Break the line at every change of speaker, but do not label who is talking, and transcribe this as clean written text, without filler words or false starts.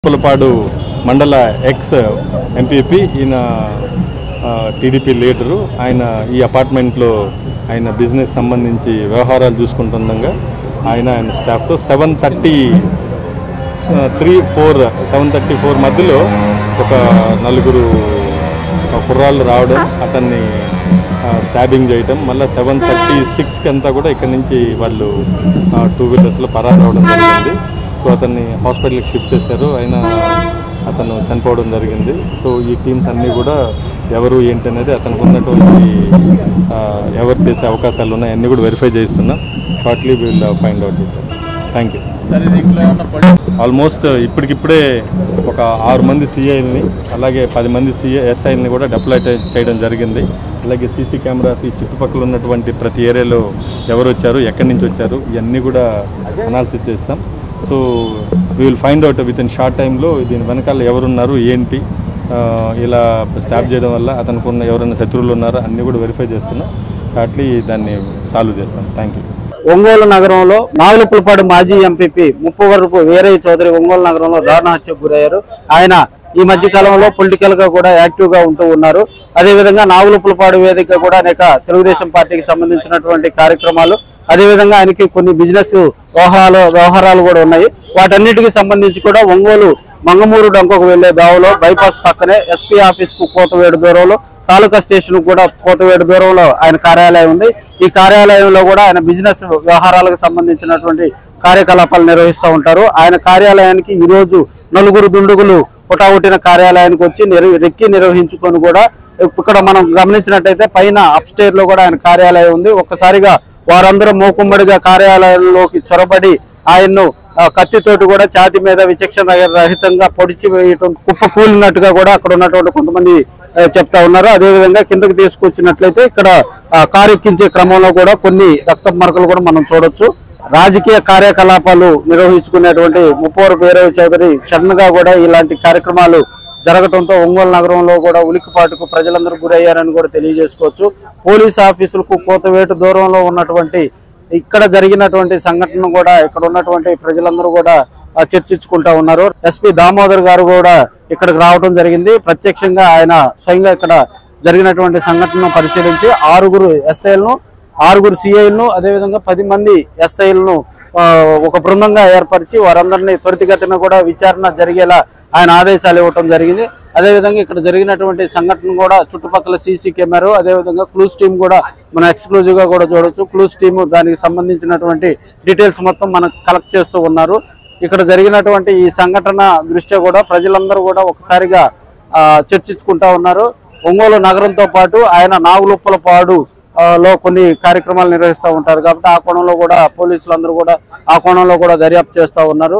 పులపాడు మండల ex MPP ఈయన TDP leader. ఆయన ఈ అపార్ట్మెంట్లో ఆయన బిజినెస్ సంబంధించి వ్యవహారాలు చూసుకుంటుండగా ఆయన స్టాఫ్తో 7:34 మధ్యలో ఒక నలుగురు కుర్రాళ్ళు రావడం, అతన్ని స్టాబింగ్ చేయటం, మళ్ళీ 7:36కి అంతా కూడా ఇక్కడి నుంచి వాళ్ళు 2 వీలర్స్లో పరారు రావడం జరిగింది. సో అతన్ని హాస్పిటల్కి షిఫ్ట్ చేశారు. అతను చనిపోవడం జరిగింది. సో ఈ టీమ్స్ అన్నీ కూడా ఎవరు ఏంటి అనేది అతనికి ఉన్నటువంటి ఎవరు చేసే అవకాశాలు ఉన్నాయి అన్నీ కూడా వెరిఫై చేస్తున్నాం. Shortly will find out it. Thank you. Almost ఇప్పటికిప్పుడే ఒక 6 మంది సిఐల్ని అలాగే 10 మంది ఎస్ఐల్ని కూడా డిప్లాయ్ చేయడం జరిగింది. అలాగే సీసీ కెమెరాస్ ఈ చుట్టుపక్కల ఉన్నటువంటి ప్రతి ఏరియాలో ఎవరు వచ్చారు, ఎక్కడి నుంచి వచ్చారు, ఇవన్నీ కూడా అనాలిసిస్ చేస్తాం. So we will find out with in short టైంలో దీని వెనకాల ఎవరున్నారు, ఏంటి, ఇలా స్టాప్ చేయడం వల్ల అతనికి ఉన్న ఎవరైనా శత్రువులు ఉన్నారో అన్నీ కూడా వెరిఫై చేస్తున్నాం. షార్ట్లీ దాన్ని సాల్వ్ చేస్తాం. Thank you.
ఒంగోలు నగరంలో నాగులపులపాడు మాజీ ఎంపీపీ ముప్పవరపు వీరయ్య చౌదరి ఒంగోలు నగరంలో దారుణ హత్యకు గురయ్యారు. ఆయన ఈ మధ్య కాలంలో పొలిటికల్ గా కూడా యాక్టివ్ గా ఉంటూ ఉన్నారు. అదేవిధంగా నాగులపులపాడు వేదిక కూడా అనేక తెలుగుదేశం పార్టీకి సంబంధించినటువంటి కార్యక్రమాలు, అదేవిధంగా ఆయనకి కొన్ని బిజినెస్ వ్యవహారాలు కూడా ఉన్నాయి. వాటన్నిటికి సంబంధించి కూడా ఒంగోలు మంగమూరు డంకొకు వెళ్లే దావలో బైపాస్ పక్కనే ఎస్పీ ఆఫీస్ కు కోతవేడు దూరంలో, తాలూకా స్టేషన్ కూడా కోతవేడు దూరంలో ఆయన కార్యాలయం ఉంది. ఈ కార్యాలయంలో కూడా ఆయన బిజినెస్ వ్యవహారాలకు సంబంధించినటువంటి కార్యకలాపాలు నిర్వహిస్తూ ఉంటారు. ఆయన కార్యాలయానికి ఈ రోజు 4 దుండుగులు పుటావుటిన కార్యాలయానికి వచ్చి రెక్కి నిర్వహించుకొని కూడా ఇక్కడ మనం గమనించినట్టయితే పైన అప్స్టేర్ లో కూడా ఆయన కార్యాలయం ఉంది. ఒక్కసారిగా వారందరూ మూకుమ్మడిగా కార్యాలయంలోకి చొరబడి ఆయన్ను కత్తితోటి కూడా ఛాతి మీద విచక్షణ రహితంగా పొడిచి వేయటం, కుప్ప కూలినట్టుగా కూడా అక్కడ ఉన్నటువంటి కొంతమంది చెప్తా ఉన్నారు. అదేవిధంగా కిందకి తీసుకొచ్చినట్లయితే ఇక్కడ కారు ఎక్కించే క్రమంలో కూడా కొన్ని రక్త మరకలు కూడా మనం చూడొచ్చు. రాజకీయ కార్యకలాపాలు నిర్వహించుకునేటువంటి ముప్పవరపు వీరయ్య చౌదరి సడన్ గా కూడా ఇలాంటి కార్యక్రమాలు జరగడంతో ఒంగోలు నగరంలో కూడా ఉలిక్కిపాటుకు ప్రజలందరూ గురయ్యారని కూడా తెలియజేసుకోవచ్చు. పోలీస్ ఆఫీసులకు కోతవేటు దూరంలో ఉన్నటువంటి ఇక్కడ జరిగినటువంటి సంఘటన కూడా ఇక్కడ ఉన్నటువంటి ప్రజలందరూ కూడా చర్చించుకుంటా ఉన్నారు. ఎస్పీ దామోదర్ గారు కూడా ఇక్కడికి రావడం జరిగింది. ప్రత్యక్షంగా ఆయన స్వయంగా ఇక్కడ జరిగినటువంటి సంఘటనను పరిశీలించి 6 ఎస్ఐలను 6 సిఐలను అదేవిధంగా 10 మంది ఎస్ఐలను ఒక బృందంగా ఏర్పరిచి వారందరినీ త్వరితగతిన కూడా విచారణ జరిగేలా ఆయన ఆదేశాలు ఇవ్వటం జరిగింది. అదేవిధంగా ఇక్కడ జరిగినటువంటి సంఘటన కూడా చుట్టుపక్కల సీసీ కెమెరా, అదేవిధంగా క్లూస్ టీమ్ కూడా మనం ఎక్స్క్లూజివ్ గా కూడా చూడొచ్చు. క్లూస్ టీమ్ దానికి సంబంధించినటువంటి డీటెయిల్స్ మొత్తం మనకు కలెక్ట్ చేస్తూ ఉన్నారు. ఇక్కడ జరిగినటువంటి ఈ సంఘటన దృష్ట్యా కూడా ప్రజలందరూ కూడా ఒకసారిగా చర్చించుకుంటా ఉన్నారు. ఒంగోలు నగరంతో పాటు ఆయన నాగులపులపాడు లో కొన్ని కార్యక్రమాలు నిర్వహిస్తూ ఉంటారు కాబట్టి ఆ కోణంలో కూడా పోలీసులందరూ కూడా ఆ కోణంలో కూడా దర్యాప్తు చేస్తూ ఉన్నారు.